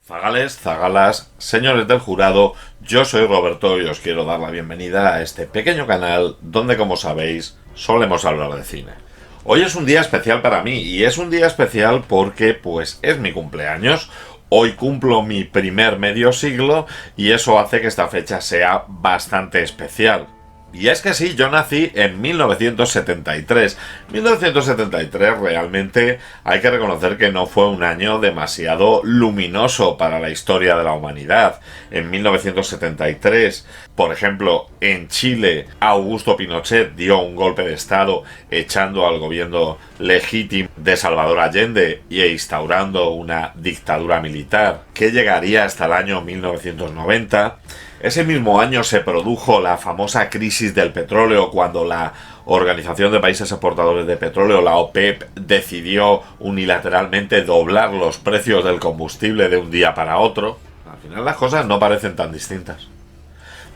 Zagales, zagalas, señores del jurado, yo soy Roberto y os quiero dar la bienvenida a este pequeño canal donde, como sabéis, solemos hablar de cine. Hoy es un día especial para mí y es un día especial porque, pues, es mi cumpleaños. Hoy cumplo mi primer medio siglo y eso hace que esta fecha sea bastante especial. Y es que sí, yo nací en 1973. 1973 realmente hay que reconocer que no fue un año demasiado luminoso para la historia de la humanidad. En 1973, por ejemplo, en Chile, Augusto Pinochet dio un golpe de estado echando al gobierno legítimo de Salvador Allende e instaurando una dictadura militar que llegaría hasta el año 1990. Ese mismo año se produjo la famosa crisis del petróleo cuando la Organización de Países Exportadores de Petróleo, la OPEP, decidió unilateralmente doblar los precios del combustible de un día para otro. Al final las cosas no parecen tan distintas.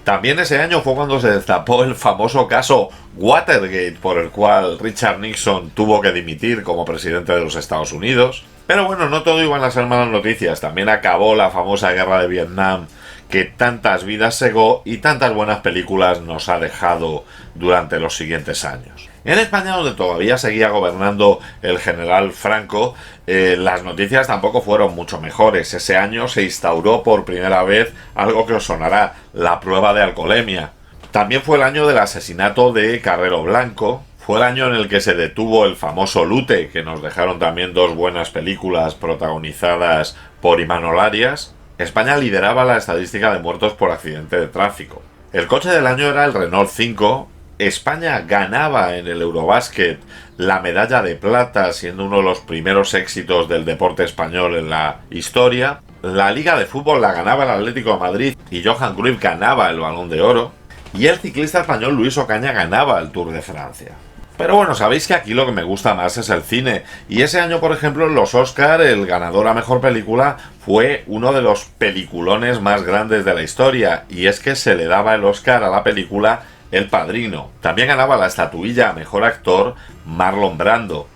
También ese año fue cuando se destapó el famoso caso Watergate, por el cual Richard Nixon tuvo que dimitir como presidente de los Estados Unidos. Pero bueno, no todo iban a ser malas noticias. También acabó la famosa guerra de Vietnam, que tantas vidas cegó y tantas buenas películas nos ha dejado durante los siguientes años. En España, donde todavía seguía gobernando el general Franco, las noticias tampoco fueron mucho mejores. Ese año se instauró por primera vez algo que os sonará, la prueba de alcoholemia. También fue el año del asesinato de Carrero Blanco. Fue el año en el que se detuvo el famoso Lute, que nos dejaron también dos buenas películas protagonizadas por Imanol Arias. España lideraba la estadística de muertos por accidente de tráfico. El coche del año era el Renault 5. España ganaba en el Eurobasket la medalla de plata, siendo uno de los primeros éxitos del deporte español en la historia. La Liga de Fútbol la ganaba el Atlético de Madrid y Johan Cruyff ganaba el Balón de Oro. Y el ciclista español Luis Ocaña ganaba el Tour de Francia. Pero bueno, sabéis que aquí lo que me gusta más es el cine. Y ese año, por ejemplo, en los Oscar, el ganador a Mejor Película fue uno de los peliculones más grandes de la historia. Y es que se le daba el Oscar a la película El Padrino. También ganaba la estatuilla a Mejor Actor Marlon Brando.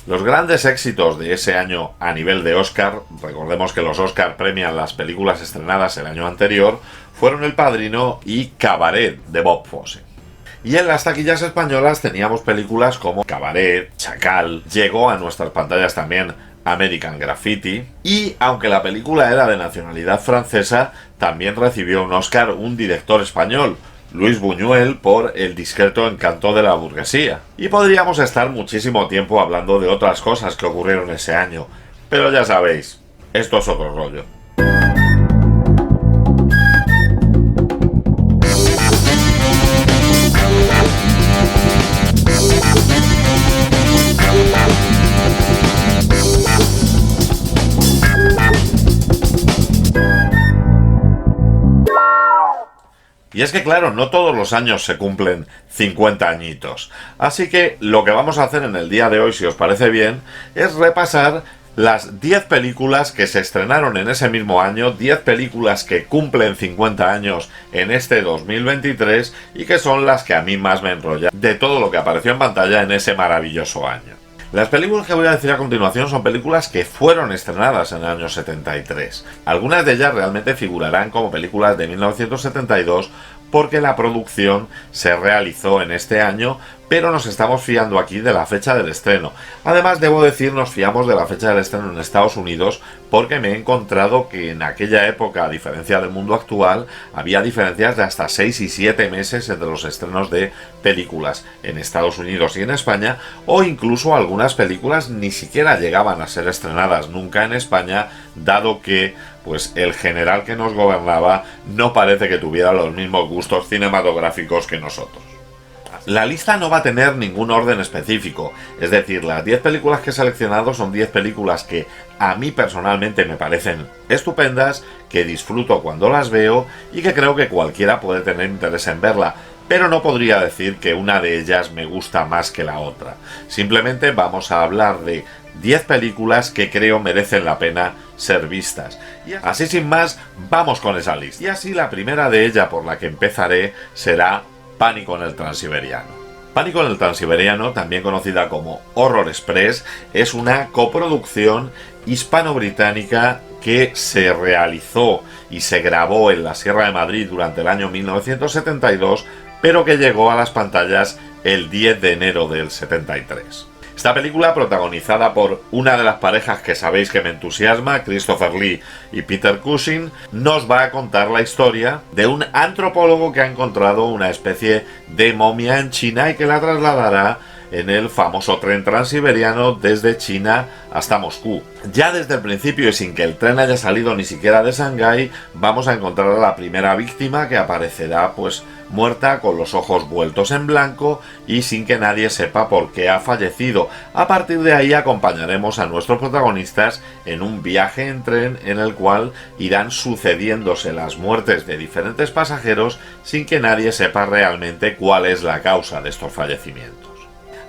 Los grandes éxitos de ese año a nivel de Oscar, recordemos que los Oscar premian las películas estrenadas el año anterior, fueron El Padrino y Cabaret de Bob Fosse. Y en las taquillas españolas teníamos películas como Cabaret, Chacal, llegó a nuestras pantallas también American Graffiti, y aunque la película era de nacionalidad francesa, también recibió un Oscar un director español, Luis Buñuel, por El discreto encanto de la burguesía. Y podríamos estar muchísimo tiempo hablando de otras cosas que ocurrieron ese año, pero ya sabéis, esto es otro rollo. Y es que claro, no todos los años se cumplen 50 añitos. Así que lo que vamos a hacer en el día de hoy, si os parece bien, es repasar las 10 películas que se estrenaron en ese mismo año, 10 películas que cumplen 50 años en este 2023 y que son las que a mí más me enrollan de todo lo que apareció en pantalla en ese maravilloso año. Las películas que voy a decir a continuación son películas que fueron estrenadas en el año 73. Algunas de ellas realmente figurarán como películas de 1972 porque la producción se realizó en este año, pero nos estamos fiando aquí de la fecha del estreno. Además, debo decir, nos fiamos de la fecha del estreno en Estados Unidos porque me he encontrado que en aquella época, a diferencia del mundo actual, había diferencias de hasta 6 y 7 meses entre los estrenos de películas en Estados Unidos y en España, o incluso algunas películas ni siquiera llegaban a ser estrenadas nunca en España, dado que pues el general que nos gobernaba no parece que tuviera los mismos gustos cinematográficos que nosotros. La lista no va a tener ningún orden específico, es decir, las 10 películas que he seleccionado son 10 películas que a mí personalmente me parecen estupendas, que disfruto cuando las veo y que creo que cualquiera puede tener interés en verla, pero no podría decir que una de ellas me gusta más que la otra. Simplemente vamos a hablar de 10 películas que creo merecen la pena ser vistas. Y así sin más, vamos con esa lista. Y así la primera de ellas por la que empezaré será Pánico en el Transiberiano. Pánico en el Transiberiano, también conocida como Horror Express, es una coproducción hispano-británica que se realizó y se grabó en la Sierra de Madrid durante el año 1972, pero que llegó a las pantallas el 10 de enero del 73. Esta película, protagonizada por una de las parejas que sabéis que me entusiasma, Christopher Lee y Peter Cushing, nos va a contar la historia de un antropólogo que ha encontrado una especie de momia en China y que la trasladará en el famoso tren transiberiano desde China hasta Moscú. Ya desde el principio y sin que el tren haya salido ni siquiera de Shanghái, vamos a encontrar a la primera víctima, que aparecerá pues muerta con los ojos vueltos en blanco y sin que nadie sepa por qué ha fallecido. A partir de ahí acompañaremos a nuestros protagonistas en un viaje en tren en el cual irán sucediéndose las muertes de diferentes pasajeros sin que nadie sepa realmente cuál es la causa de estos fallecimientos.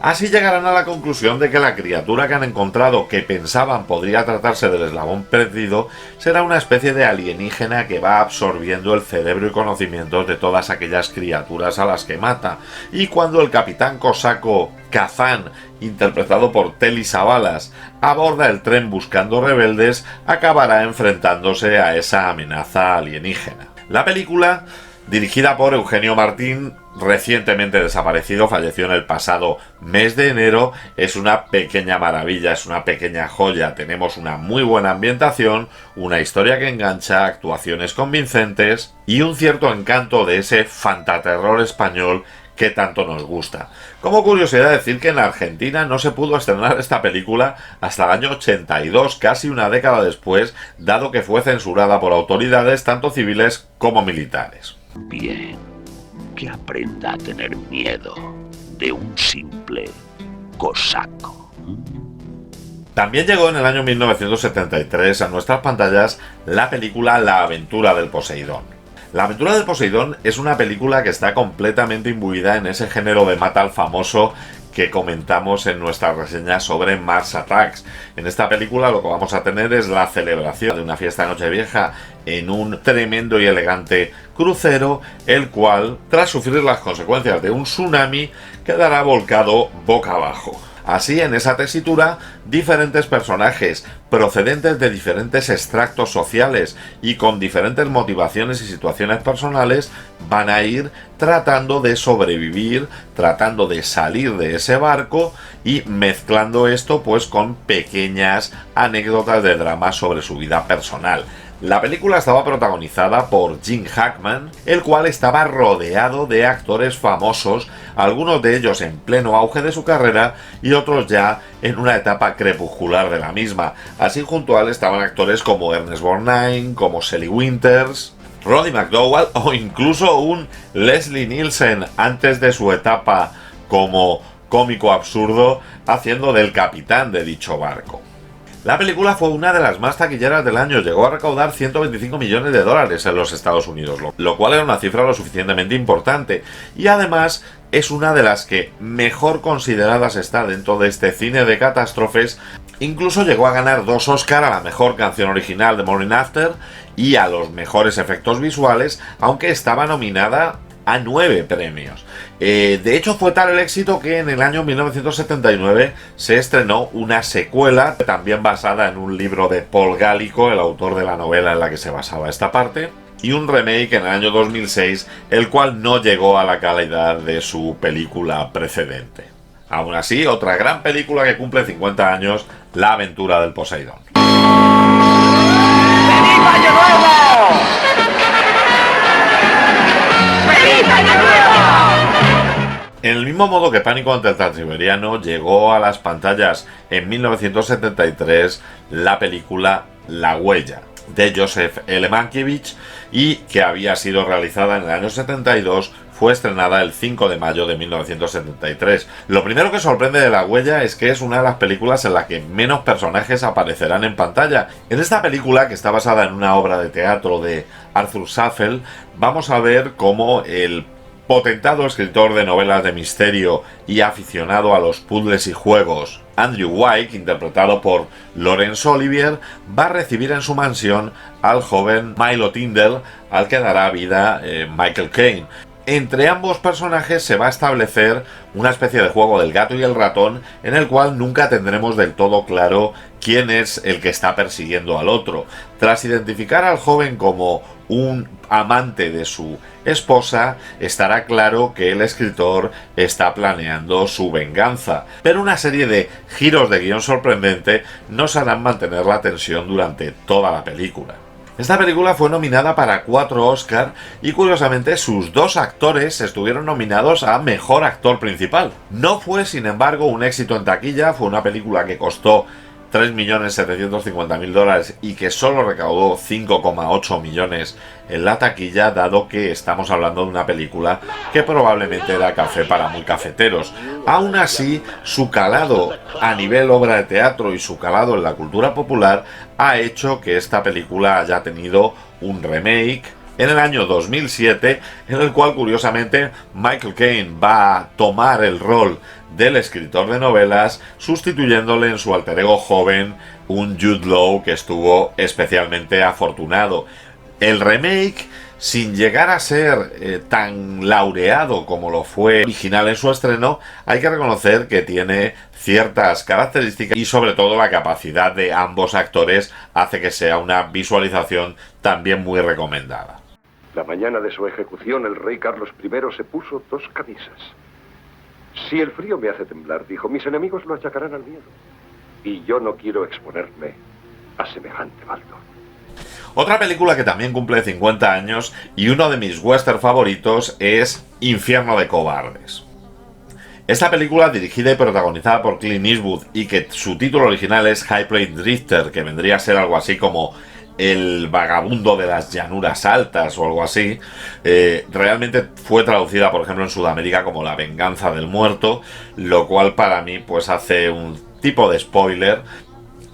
Así llegarán a la conclusión de que la criatura que han encontrado, que pensaban podría tratarse del eslabón perdido, será una especie de alienígena que va absorbiendo el cerebro y conocimientos de todas aquellas criaturas a las que mata. Y cuando el capitán cosaco Kazan, interpretado por Telly Savalas, aborda el tren buscando rebeldes, acabará enfrentándose a esa amenaza alienígena. La película, dirigida por Eugenio Martín, recientemente desaparecido, falleció en el pasado mes de enero, es una pequeña maravilla, es una pequeña joya. Tenemos una muy buena ambientación, una historia que engancha, actuaciones convincentes y un cierto encanto de ese fantaterror español que tanto nos gusta. Como curiosidad decir que en Argentina no se pudo estrenar esta película hasta el año 82, casi una década después, dado que fue censurada por autoridades tanto civiles como militares. Bien, que aprenda a tener miedo de un simple cosaco. También llegó en el año 1973 a nuestras pantallas la película La aventura del Poseidón. La aventura del Poseidón es una película que está completamente imbuida en ese género de metal famoso que comentamos en nuestra reseña sobre Mars Attacks. En esta película lo que vamos a tener es la celebración de una fiesta de Nochevieja en un tremendo y elegante crucero, el cual, tras sufrir las consecuencias de un tsunami, quedará volcado boca abajo. Así, en esa tesitura, diferentes personajes procedentes de diferentes extractos sociales y con diferentes motivaciones y situaciones personales van a ir tratando de sobrevivir, tratando de salir de ese barco y mezclando esto pues con pequeñas anécdotas de drama sobre su vida personal. La película estaba protagonizada por Gene Hackman, el cual estaba rodeado de actores famosos, algunos de ellos en pleno auge de su carrera y otros ya en una etapa crepuscular de la misma. Así junto a él estaban actores como Ernest Borgnine, como Shelley Winters, Roddy McDowall o incluso un Leslie Nielsen antes de su etapa como cómico absurdo, haciendo del capitán de dicho barco. La película fue una de las más taquilleras del año, llegó a recaudar 125 millones de dólares en los Estados Unidos, lo cual era una cifra lo suficientemente importante, y además es una de las que mejor consideradas está dentro de este cine de catástrofes. Incluso llegó a ganar 2 Oscar a la mejor canción original de Morning After y a los mejores efectos visuales, aunque estaba nominada a 9 premios. De hecho, fue tal el éxito que en el año 1979 se estrenó una secuela, también basada en un libro de Paul Gallico, el autor de la novela en la que se basaba esta parte, y un remake en el año 2006, el cual no llegó a la calidad de su película precedente. Aún así, otra gran película que cumple 50 años, La aventura del Poseidón. ¡Feliz Año Nuevo! ¡Feliz Año Nuevo! En el mismo modo que Pánico ante el Transiberiano, llegó a las pantallas en 1973 la película La huella, de Joseph L. Mankiewicz, y que había sido realizada en el año 72, fue estrenada el 5 de mayo de 1973. Lo primero que sorprende de La huella es que es una de las películas en la que menos personajes aparecerán en pantalla. En esta película, que está basada en una obra de teatro de Arthur Safel, vamos a ver cómo el potentado escritor de novelas de misterio y aficionado a los puzzles y juegos, Andrew Wyke, interpretado por Laurence Olivier, va a recibir en su mansión al joven Milo Tyndall, al que dará vida Michael Caine. Entre ambos personajes se va a establecer una especie de juego del gato y el ratón en el cual nunca tendremos del todo claro quién es el que está persiguiendo al otro. Tras identificar al joven como un amante de su esposa, estará claro que el escritor está planeando su venganza, pero una serie de giros de guión sorprendente nos harán mantener la tensión durante toda la película. Esta película fue nominada para 4 Oscar y curiosamente sus 2 actores estuvieron nominados a Mejor Actor Principal. No fue, sin embargo, un éxito en taquilla, fue una película que costó $3.750.000 y que solo recaudó 5,8 millones en la taquilla, dado que estamos hablando de una película que probablemente era café para muy cafeteros. Aún así, su calado a nivel obra de teatro y su calado en la cultura popular ha hecho que esta película haya tenido un remake en el año 2007, en el cual curiosamente Michael Caine va a tomar el rol del escritor de novelas, sustituyéndole en su alter ego joven un Jude Law que estuvo especialmente afortunado. El remake, sin llegar a ser tan laureado como lo fue original en su estreno, hay que reconocer que tiene ciertas características y sobre todo la capacidad de ambos actores hace que sea una visualización también muy recomendada. La mañana de su ejecución, el rey Carlos I se puso 2 camisas. Si el frío me hace temblar, dijo, mis enemigos lo achacarán al miedo. Y yo no quiero exponerme a semejante baldo. Otra película que también cumple 50 años y uno de mis western favoritos es Infierno de Cobardes. Esta película, dirigida y protagonizada por Clint Eastwood y que su título original es High Plains Drifter, que vendría a ser algo así como El vagabundo de las llanuras altas o algo así, realmente fue traducida por ejemplo en Sudamérica como La venganza del muerto, lo cual para mí pues hace un tipo de spoiler.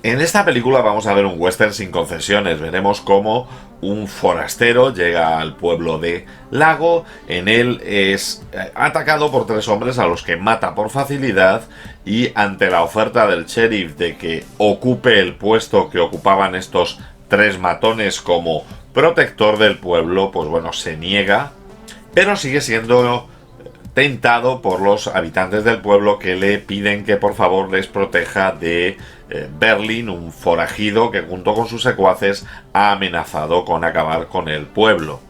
En esta película vamos a ver un western sin concesiones. Veremos cómo un forastero llega al pueblo de Lago. En él es atacado por 3 hombres a los que mata por facilidad, y ante la oferta del sheriff de que ocupe el puesto que ocupaban estos 3 matones como protector del pueblo, pues bueno, se niega, pero sigue siendo tentado por los habitantes del pueblo que le piden que por favor les proteja de Berlin, un forajido que junto con sus secuaces ha amenazado con acabar con el pueblo.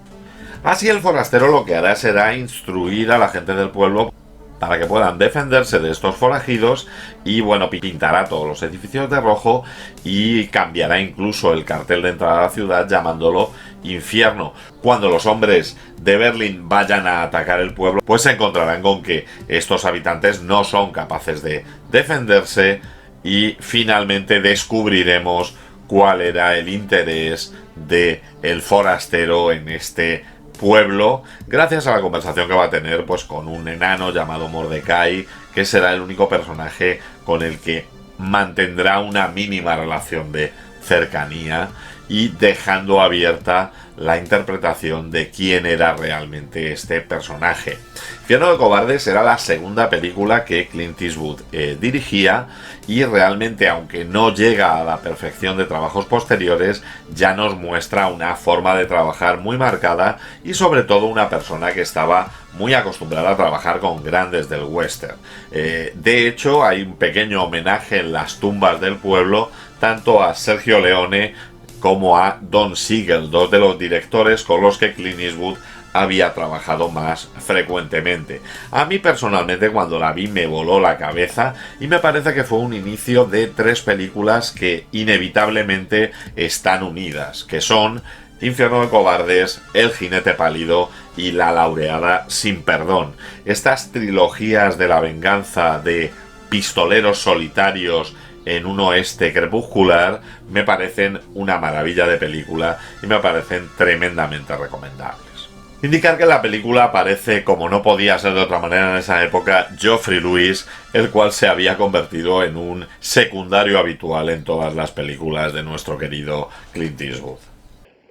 Así el forastero lo que hará será instruir a la gente del pueblo para que puedan defenderse de estos forajidos y bueno, pintará todos los edificios de rojo y cambiará incluso el cartel de entrada a la ciudad llamándolo Infierno. Cuando los hombres de Berlín vayan a atacar el pueblo, pues se encontrarán con que estos habitantes no son capaces de defenderse y finalmente descubriremos cuál era el interés de el forastero en este pueblo, gracias a la conversación que va a tener pues con un enano llamado Mordecai, que será el único personaje con el que mantendrá una mínima relación de cercanía y dejando abierta la interpretación de quién era realmente este personaje. Infierno de Cobardes era la segunda película que Clint Eastwood dirigía y realmente, aunque no llega a la perfección de trabajos posteriores, ya nos muestra una forma de trabajar muy marcada y sobre todo una persona que estaba muy acostumbrada a trabajar con grandes del western. De hecho, hay un pequeño homenaje en las tumbas del pueblo tanto a Sergio Leone como a Don Siegel, 2 de los directores con los que Clint Eastwood había trabajado más frecuentemente. A mí personalmente cuando la vi me voló la cabeza y me parece que fue un inicio de 3 películas que inevitablemente están unidas, que son Infierno de Cobardes, El jinete pálido y la laureada Sin perdón. Estas trilogías de la venganza de pistoleros solitarios en un oeste crepuscular me parecen una maravilla de película y me parecen tremendamente recomendables. Indicar que en la película aparece, como no podía ser de otra manera en esa época, Geoffrey Lewis, el cual se había convertido en un secundario habitual en todas las películas de nuestro querido Clint Eastwood.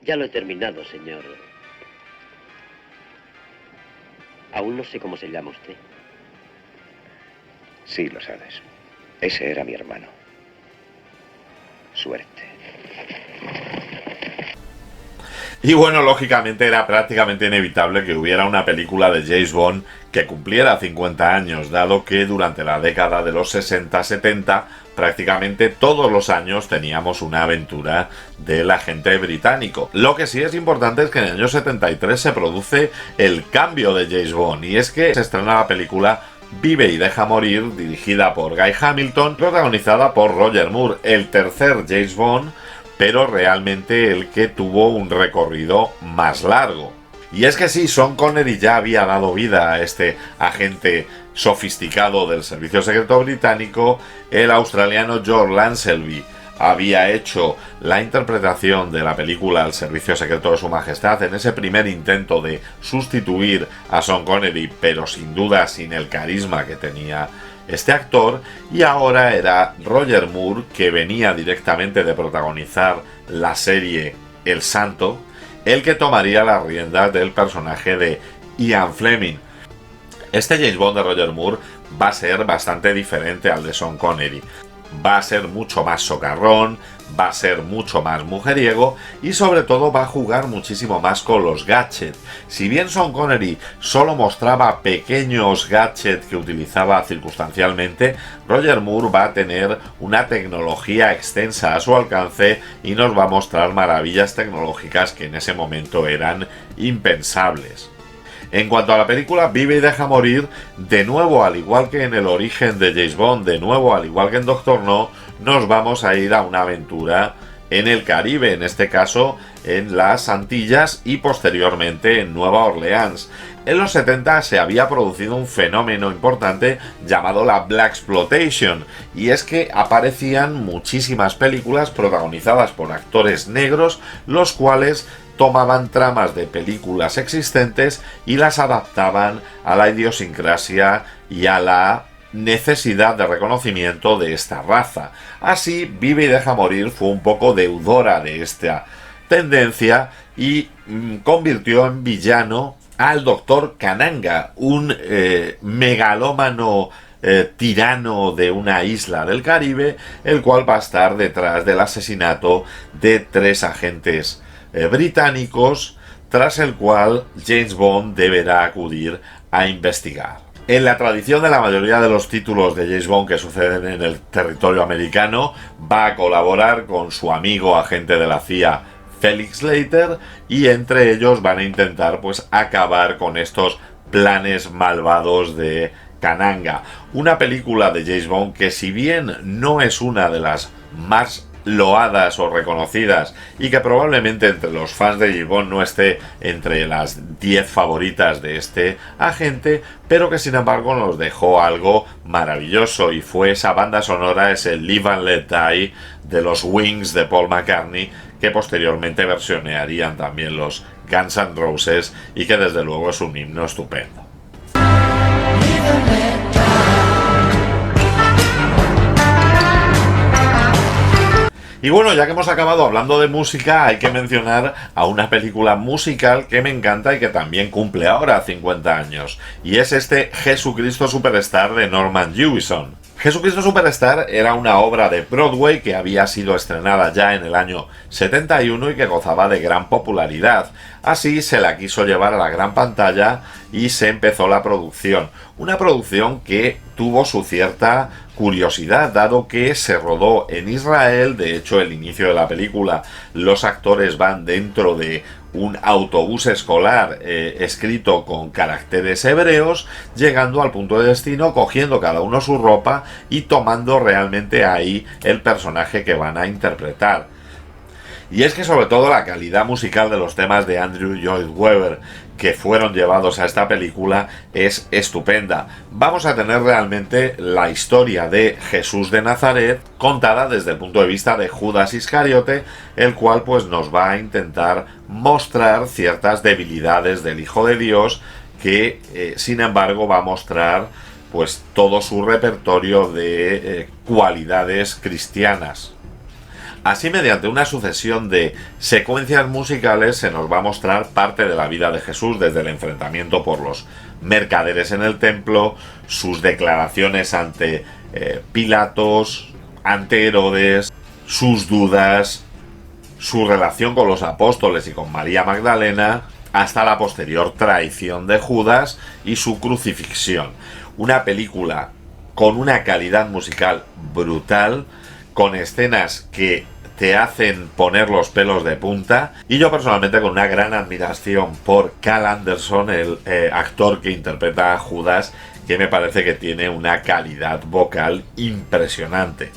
Ya lo he terminado, señor. Aún no sé cómo se llama usted. Sí, lo sabes. Ese era mi hermano. Suerte. Y bueno, lógicamente era prácticamente inevitable que hubiera una película de James Bond que cumpliera 50 años, dado que durante la década de los 60-70 prácticamente todos los años teníamos una aventura del agente británico. Lo que sí es importante es que en el año 73 se produce el cambio de James Bond, y es que se estrena la película Vive y deja morir, dirigida por Guy Hamilton, protagonizada por Roger Moore, el tercer James Bond, pero realmente el que tuvo un recorrido más largo. Y es que sí, Sean Connery ya había dado vida a este agente sofisticado del Servicio Secreto Británico. El australiano George Lazenby había hecho la interpretación de la película El Servicio Secreto de Su Majestad en ese primer intento de sustituir a Sean Connery, pero sin duda sin el carisma que tenía este actor, y ahora era Roger Moore, que venía directamente de protagonizar la serie El Santo, el que tomaría las riendas del personaje de Ian Fleming. Este James Bond de Roger Moore va a ser bastante diferente al de Sean Connery. Va a ser mucho más socarrón, va a ser mucho más mujeriego y sobre todo va a jugar muchísimo más con los gadgets. Si bien Sean Connery solo mostraba pequeños gadgets que utilizaba circunstancialmente, Roger Moore va a tener una tecnología extensa a su alcance y nos va a mostrar maravillas tecnológicas que en ese momento eran impensables. En cuanto a la película Vive y deja morir, de nuevo, al igual que en el origen de James Bond, de nuevo, al igual que en Doctor No, nos vamos a ir a una aventura en el Caribe, en este caso en las Antillas y posteriormente en Nueva Orleans. En los 70 se había producido un fenómeno importante llamado la Blaxploitation, y es que aparecían muchísimas películas protagonizadas por actores negros, los cuales tomaban tramas de películas existentes y las adaptaban a la idiosincrasia y a la necesidad de reconocimiento de esta raza. Así, Vive y deja morir fue un poco deudora de esta tendencia y convirtió en villano al Dr. Kananga, un megalómano tirano de una isla del Caribe, el cual va a estar detrás del asesinato de 3 agentes británicos, tras el cual James Bond deberá acudir a investigar. En la tradición de la mayoría de los títulos de James Bond que suceden en el territorio americano, va a colaborar con su amigo agente de la CIA Felix Leiter, y entre ellos van a intentar pues acabar con estos planes malvados de Kananga. Una película de James Bond que, si bien no es una de las más loadas o reconocidas y que probablemente entre los fans de James Bond no esté entre las 10 favoritas de este agente, pero que sin embargo nos dejó algo maravilloso, y fue esa banda sonora, ese Live and Let Die de los Wings de Paul McCartney, que posteriormente versionearían también los Guns N' Roses, y que desde luego es un himno estupendo. Y bueno, ya que hemos acabado hablando de música, hay que mencionar a una película musical que me encanta y que también cumple ahora 50 años. Y es este Jesucristo Superstar de Norman Jewison. Jesucristo Superstar era una obra de Broadway que había sido estrenada ya en el año 71 y que gozaba de gran popularidad. Así se la quiso llevar a la gran pantalla y se empezó la producción. Una producción que tuvo su cierta curiosidad, dado que se rodó en Israel. De hecho, el inicio de la película, los actores van dentro de un autobús escolar escrito con caracteres hebreos, llegando al punto de destino, cogiendo cada uno su ropa y tomando realmente ahí el personaje que van a interpretar. Y es que sobre todo la calidad musical de los temas de Andrew Lloyd Webber que fueron llevados a esta película es estupenda. Vamos a tener realmente la historia de Jesús de Nazaret contada desde el punto de vista de Judas Iscariote, el cual pues nos va a intentar mostrar ciertas debilidades del Hijo de Dios, que sin embargo va a mostrar pues todo su repertorio de cualidades cristianas. Así, mediante una sucesión de secuencias musicales, se nos va a mostrar parte de la vida de Jesús, desde el enfrentamiento por los mercaderes en el templo, sus declaraciones ante Pilatos, ante Herodes, sus dudas, su relación con los apóstoles y con María Magdalena, hasta la posterior traición de Judas y su crucifixión. Una película con una calidad musical brutal, con escenas que te hacen poner los pelos de punta, y yo personalmente con una gran admiración por Carl Anderson, el actor que interpreta a Judas, que me parece que tiene una calidad vocal impresionante.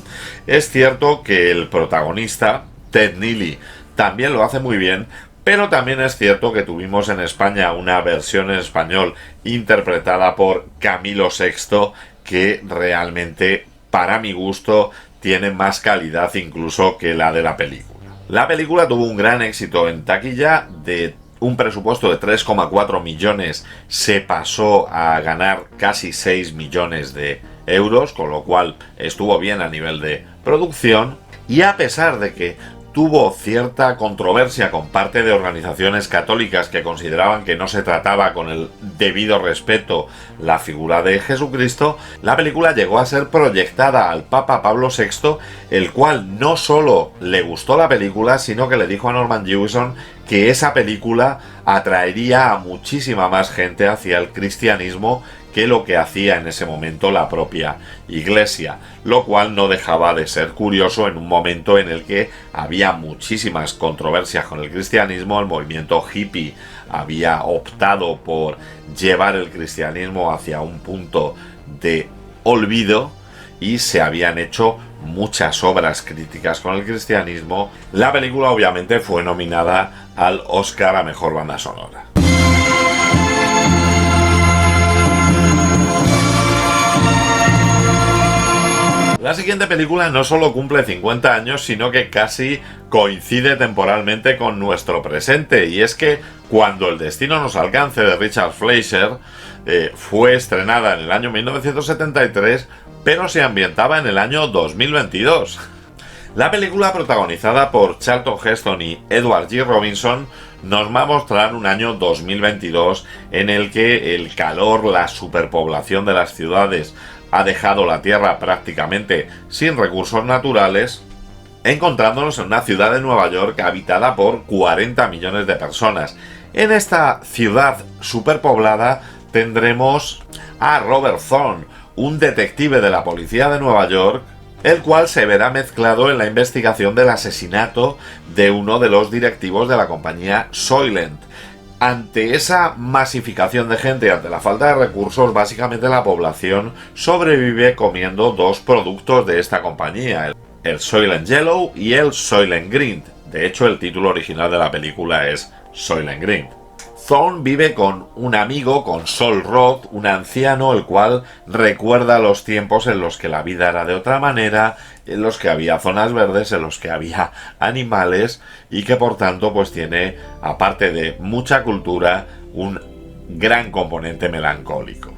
Es cierto que el protagonista, Ted Neely, también lo hace muy bien, pero también es cierto que tuvimos en España una versión en español interpretada por Camilo VI que realmente, para mi gusto, tiene más calidad incluso que la de la película. La película tuvo un gran éxito en taquilla. De un presupuesto de 3,4 millones se pasó a ganar casi 6 millones de euros, con lo cual estuvo bien a nivel de producción, y a pesar de que tuvo cierta controversia con parte de organizaciones católicas que consideraban que no se trataba con el debido respeto la figura de Jesucristo, la película llegó a ser proyectada al Papa Pablo VI, el cual no solo le gustó la película, sino que le dijo a Norman Jewison que esa película atraería a muchísima más gente hacia el cristianismo que lo que hacía en ese momento la propia Iglesia, lo cual no dejaba de ser curioso en un momento en el que había muchísimas controversias con el cristianismo. El movimiento hippie había optado por llevar el cristianismo hacia un punto de olvido y se habían hecho muchas obras críticas con el cristianismo. La película obviamente fue nominada al Oscar a Mejor Banda Sonora. La siguiente película no solo cumple 50 años, sino que casi coincide temporalmente con nuestro presente, y es que Cuando el destino nos alcance, de Richard Fleischer, fue estrenada en el año 1973, pero se ambientaba en el año 2022. La película, protagonizada por Charlton Heston y Edward G. Robinson, nos va a mostrar un año 2022 en el que el calor, la superpoblación de las ciudades ha dejado la Tierra prácticamente sin recursos naturales, encontrándonos en una ciudad de Nueva York habitada por 40 millones de personas. En esta ciudad superpoblada tendremos a Robert Thorne, un detective de la policía de Nueva York, el cual se verá mezclado en la investigación del asesinato de uno de los directivos de la compañía Soylent. Ante esa masificación de gente, ante la falta de recursos, básicamente la población sobrevive comiendo dos productos de esta compañía, el Soylent Yellow y el Soylent Green. De hecho, el título original de la película es Soylent Green. Thorne vive con un amigo, con Sol Roth, un anciano, el cual recuerda los tiempos en los que la vida era de otra manera, en los que había zonas verdes, en los que había animales, y que por tanto pues tiene, aparte de mucha cultura, un gran componente melancólico.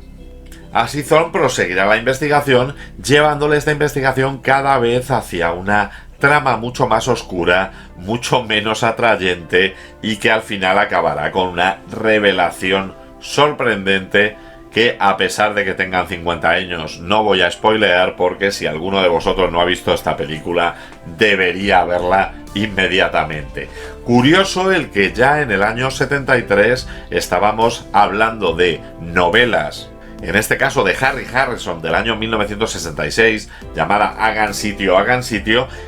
Así Thorne proseguirá la investigación, llevándole esta investigación cada vez hacia una trama mucho más oscura, mucho menos atrayente, y que al final acabará con una revelación sorprendente que, a pesar de que tengan 50 años, no voy a spoilear, porque si alguno de vosotros no ha visto esta película, debería verla inmediatamente. Curioso el que ya en el año 73 estábamos hablando de novelas, en este caso de Harry Harrison del año 1966, llamada Hagan sitio,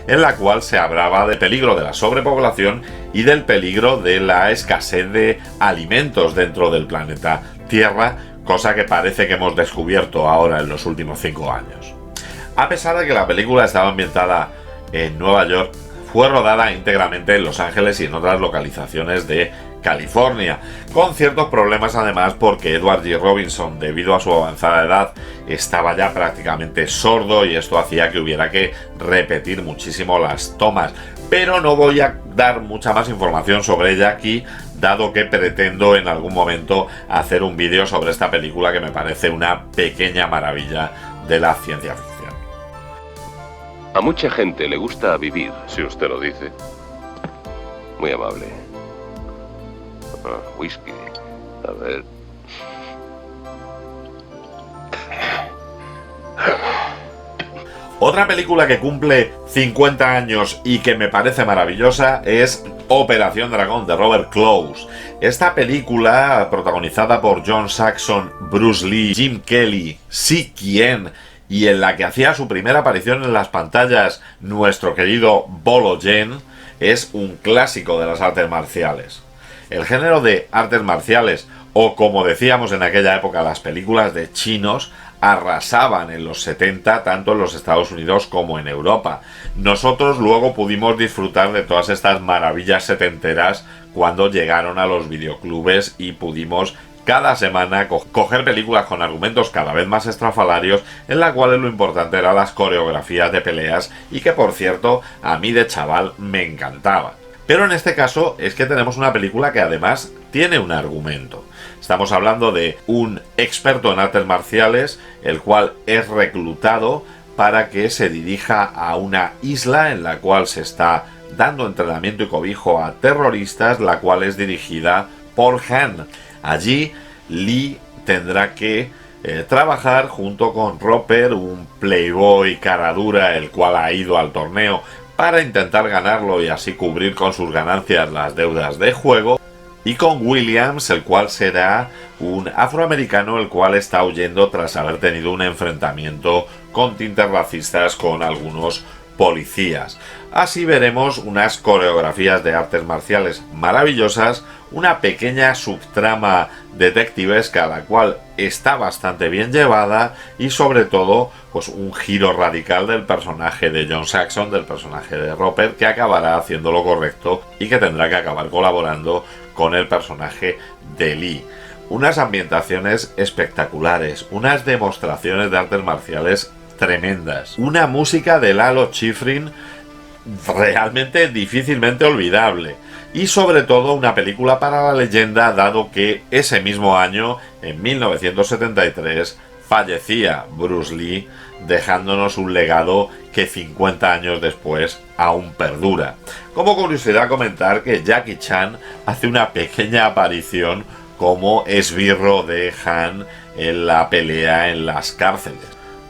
en la cual se hablaba del peligro de la sobrepoblación y del peligro de la escasez de alimentos dentro del planeta Tierra, cosa que parece que hemos descubierto ahora en los últimos 5 años. A pesar de que la película estaba ambientada en Nueva York, fue rodada íntegramente en Los Ángeles y en otras localizaciones de California, con ciertos problemas además, porque Edward G. Robinson, debido a su avanzada edad, estaba ya prácticamente sordo, y esto hacía que hubiera que repetir muchísimo las tomas. Pero no voy a dar mucha más información sobre ella aquí, dado que pretendo en algún momento hacer un vídeo sobre esta película, que me parece una pequeña maravilla de la ciencia ficción. A mucha gente le gusta vivir, si usted lo dice. Muy amable. Whisky. A ver. Otra película que cumple 50 años y que me parece maravillosa es Operación Dragón de Robert Close. Esta película, protagonizada por John Saxon, Bruce Lee, Jim Kelly, Si Qian, y en la que hacía su primera aparición en las pantallas nuestro querido Bolo Yen, es un clásico de las artes marciales. El género de artes marciales, o como decíamos en aquella época, las películas de chinos, arrasaban en los 70 tanto en los Estados Unidos como en Europa. Nosotros luego pudimos disfrutar de todas estas maravillas setenteras cuando llegaron a los videoclubes y pudimos cada semana coger películas con argumentos cada vez más estrafalarios, en las cuales lo importante eran las coreografías de peleas, y que por cierto a mí de chaval me encantaba. Pero en este caso es que tenemos una película que además tiene un argumento. Estamos hablando de un experto en artes marciales, el cual es reclutado para que se dirija a una isla en la cual se está dando entrenamiento y cobijo a terroristas, la cual es dirigida por Han. Allí Lee tendrá que trabajar junto con Roper, un playboy cara dura, el cual ha ido al torneo para intentar ganarlo y así cubrir con sus ganancias las deudas de juego, y con Williams, el cual será un afroamericano el cual está huyendo tras haber tenido un enfrentamiento con tintes racistas con algunos policías. Así veremos unas coreografías de artes marciales maravillosas, una pequeña subtrama detectivesca la cual está bastante bien llevada, y sobre todo pues un giro radical del personaje de John Saxon, del personaje de Roper, que acabará haciendo lo correcto y que tendrá que acabar colaborando con el personaje de Lee. Unas ambientaciones espectaculares, unas demostraciones de artes marciales tremendas, una música de Lalo Schifrin realmente difícilmente olvidable, y sobre todo una película para la leyenda, dado que ese mismo año, en 1973, fallecía Bruce Lee, dejándonos un legado que 50 años después aún perdura. Como curiosidad, comentar que Jackie Chan hace una pequeña aparición como esbirro de Han en la pelea en las cárceles.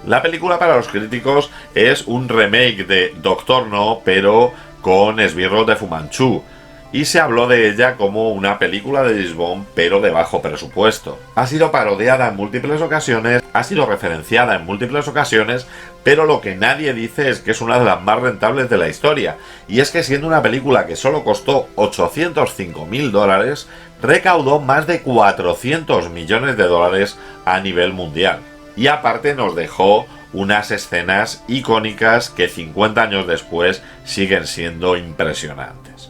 La película, para los críticos, es un remake de Doctor No, pero con esbirros de Fu Manchu, y se habló de ella como una película de James Bond, pero de bajo presupuesto. Ha sido parodiada en múltiples ocasiones, ha sido referenciada en múltiples ocasiones, pero lo que nadie dice es que es una de las más rentables de la historia, y es que siendo una película que solo costó $805.000, recaudó más de 400 millones de dólares a nivel mundial. Y aparte nos dejó unas escenas icónicas que 50 años después siguen siendo impresionantes.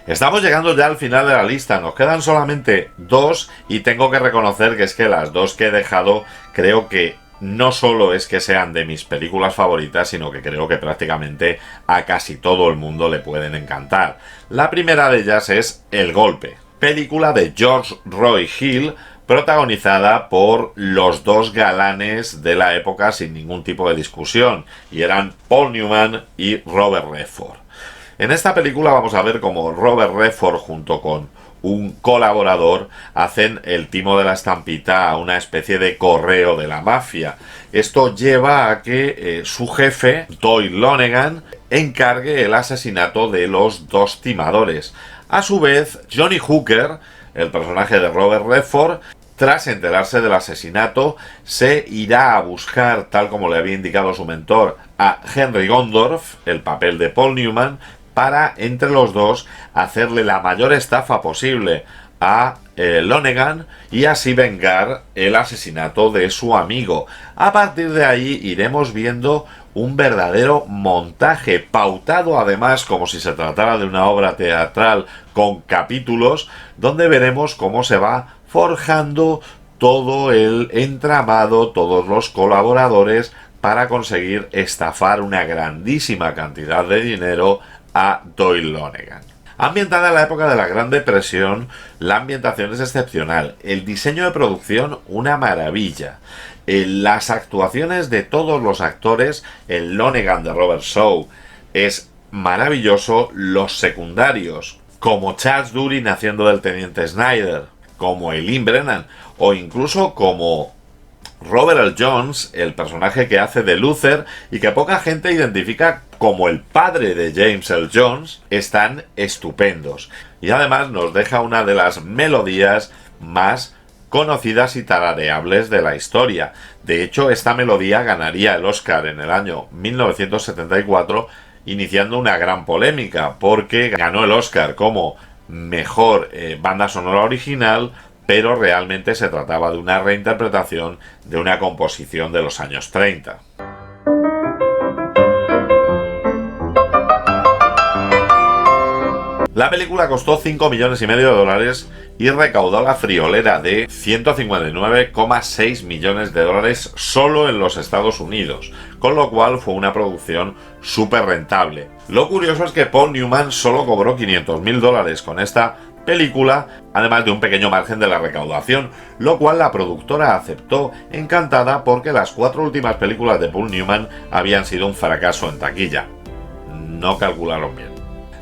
Estamos llegando ya al final de la lista, nos quedan solamente dos, y tengo que reconocer que es que las dos que he dejado creo que no solo es que sean de mis películas favoritas, sino que creo que prácticamente a casi todo el mundo le pueden encantar. La primera de ellas es El Golpe, película de George Roy Hill, protagonizada por los dos galanes de la época sin ningún tipo de discusión, y eran Paul Newman y Robert Redford. En esta película vamos a ver cómo Robert Redford, junto con un colaborador, hacen el timo de la estampita a una especie de correo de la mafia. Esto lleva a que su jefe, Doyle Lonergan, encargue el asesinato de los dos timadores. A su vez, Johnny Hooker, el personaje de Robert Redford, tras enterarse del asesinato, se irá a buscar, tal como le había indicado su mentor, a Henry Gondorff, el papel de Paul Newman, para entre los dos hacerle la mayor estafa posible a Lonergan y así vengar el asesinato de su amigo. A partir de ahí iremos viendo un verdadero montaje, pautado además como si se tratara de una obra teatral con capítulos, donde veremos cómo se va forjando todo el entramado, todos los colaboradores, para conseguir estafar una grandísima cantidad de dinero a Doyle Lonergan. Ambientada en la época de la Gran Depresión, la ambientación es excepcional, el diseño de producción una maravilla, las actuaciones de todos los actores, el Lonergan de Robert Shaw es maravilloso los secundarios, como Charles Durin haciendo del teniente Snyder, como Eileen Brennan, o incluso como Robert L. Jones, el personaje que hace de Luther y que poca gente identifica como el padre de James Earl Jones, están estupendos. Y además nos deja una de las melodías más conocidas y tarareables de la historia. De hecho, esta melodía ganaría el Oscar en el año 1974, iniciando una gran polémica, porque ganó el Oscar como mejor banda sonora original, pero realmente se trataba de una reinterpretación de una composición de los años 30. La película costó 5,5 millones de dólares y recaudó la friolera de 159,6 millones de dólares solo en los Estados Unidos, con lo cual fue una producción súper rentable. Lo curioso es que Paul Newman solo cobró 500,000 dólares con esta película, además de un pequeño margen de la recaudación, lo cual la productora aceptó encantada porque las 4 últimas películas de Paul Newman habían sido un fracaso en taquilla. No calcularon bien.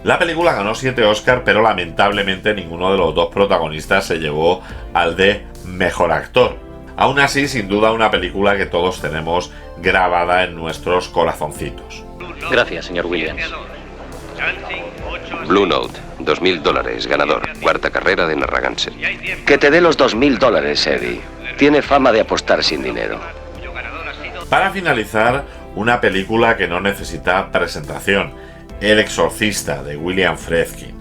La película ganó 7 Oscars, pero lamentablemente ninguno de los dos protagonistas se llevó al de mejor actor. Aún así, sin duda, una película que todos tenemos grabada en nuestros corazoncitos. Gracias, señor Williams. Blue Note, 2.000 dólares, ganador. Cuarta carrera de Narragansett. Que te dé los 2.000 dólares, Eddie. Tiene fama de apostar sin dinero. Para finalizar, una película que no necesita presentación. El exorcista, de William Friedkin,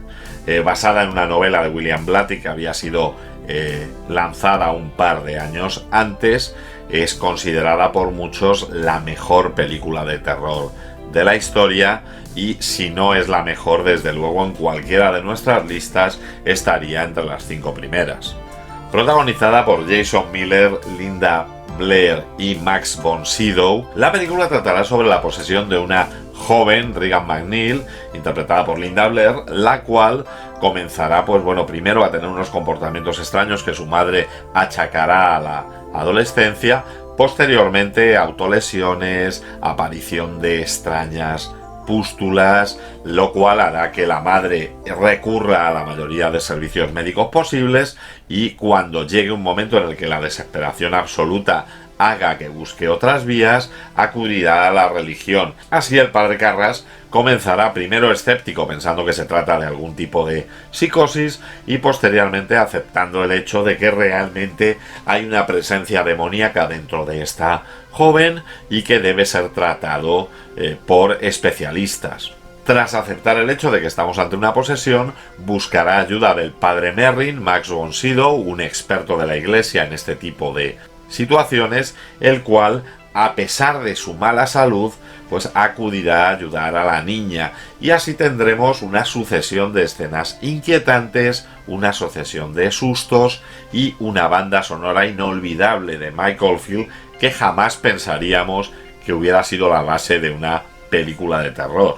basada en una novela de William Blatty que había sido lanzada un par de años antes. Es considerada por muchos la mejor película de terror de la historia, y si no es la mejor, desde luego en cualquiera de nuestras listas estaría entre las 5 primeras. Protagonizada por Jason Miller, Linda Blair y Max von Sydow, la película tratará sobre la posesión de una joven, Regan McNeil, interpretada por Linda Blair, la cual comenzará, primero a tener unos comportamientos extraños que su madre achacará a la adolescencia, posteriormente autolesiones, aparición de extrañas pústulas, lo cual hará que la madre recurra a la mayoría de servicios médicos posibles, y cuando llegue un momento en el que la desesperación absoluta haga que busque otras vías, acudirá a la religión. Así el padre Carras comenzará primero escéptico, pensando que se trata de algún tipo de psicosis, y posteriormente aceptando el hecho de que realmente hay una presencia demoníaca dentro de esta joven y que debe ser tratado por especialistas. Tras aceptar el hecho de que estamos ante una posesión, buscará ayuda del padre Merrin, Max von Sydow, un experto de la iglesia en este tipo de situaciones, el cual, a pesar de su mala salud, acudirá a ayudar a la niña, y así tendremos una sucesión de escenas inquietantes, una sucesión de sustos y una banda sonora inolvidable de Mike Oldfield que jamás pensaríamos que hubiera sido la base de una película de terror.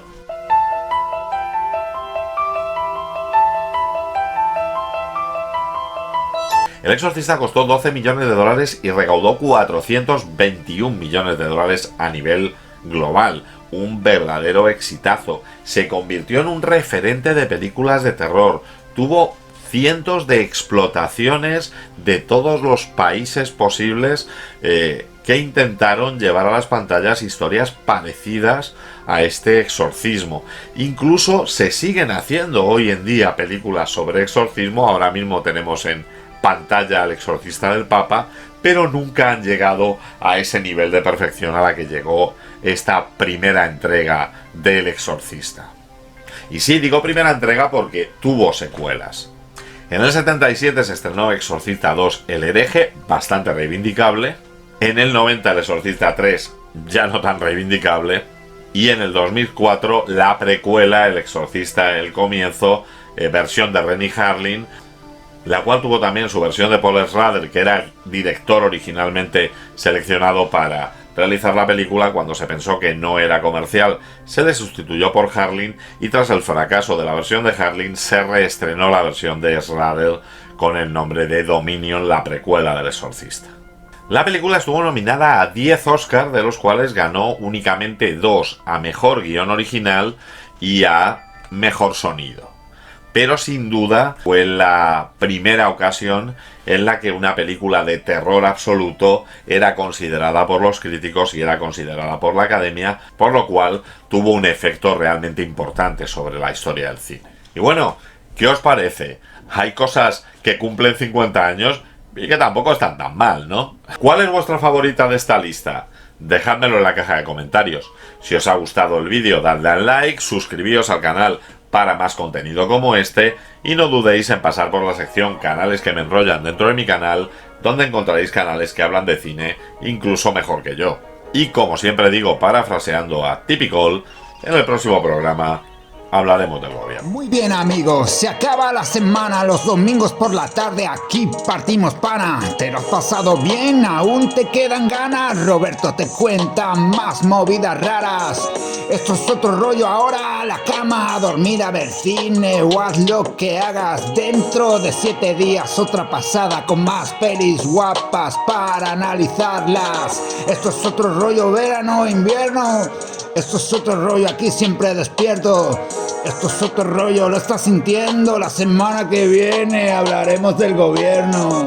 El exorcista costó 12 millones de dólares y recaudó 421 millones de dólares a nivel global. Un verdadero exitazo. Se convirtió en un referente de películas de terror. Tuvo cientos de explotaciones de todos los países posibles que intentaron llevar a las pantallas historias parecidas a este exorcismo. Incluso se siguen haciendo hoy en día películas sobre exorcismo. Ahora mismo tenemos en pantalla al exorcista del Papa, pero nunca han llegado a ese nivel de perfección a la que llegó esta primera entrega del exorcista. Y sí, digo primera entrega porque tuvo secuelas. En el 77 se estrenó Exorcista 2, El hereje, bastante reivindicable. En el 90 El Exorcista 3, ya no tan reivindicable. Y en el 2004 la precuela El Exorcista, el comienzo, versión de Renny Harlin, la cual tuvo también su versión de Paul Schrader, que era el director originalmente seleccionado para realizar la película. Cuando se pensó que no era comercial, se le sustituyó por Harlin, y tras el fracaso de la versión de Harlin se reestrenó la versión de Schrader con el nombre de Dominion, la precuela del exorcista. La película estuvo nominada a 10 Oscars, de los cuales ganó únicamente 2 a Mejor Guión Original y a mejor sonido. Pero sin duda fue la primera ocasión en la que una película de terror absoluto era considerada por los críticos y era considerada por la academia, por lo cual tuvo un efecto realmente importante sobre la historia del cine. Y bueno, ¿qué os parece? Hay cosas que cumplen 50 años y que tampoco están tan mal, ¿no? ¿Cuál es vuestra favorita de esta lista? Dejádmelo en la caja de comentarios. Si os ha gustado el vídeo, dadle al like, suscribíos al canal para más contenido como este y no dudéis en pasar por la sección canales que me enrollan dentro de mi canal, donde encontraréis canales que hablan de cine incluso mejor que yo. Y como siempre digo, parafraseando a Typical, en el próximo programa hablaremos del gobierno. Muy bien amigos, se acaba la semana, los domingos por la tarde aquí partimos pana. ¿Te lo has pasado bien? ¿Aún te quedan ganas? Roberto te cuenta más movidas raras. Esto es otro rollo, ahora a la cama, a dormir, a ver cine o haz lo que hagas. Dentro de 7 días otra pasada con más pelis guapas para analizarlas. Esto es otro rollo, verano, invierno. Esto es otro rollo, aquí siempre despierto. Esto es otro rollo, lo estás sintiendo. La semana que viene hablaremos del gobierno.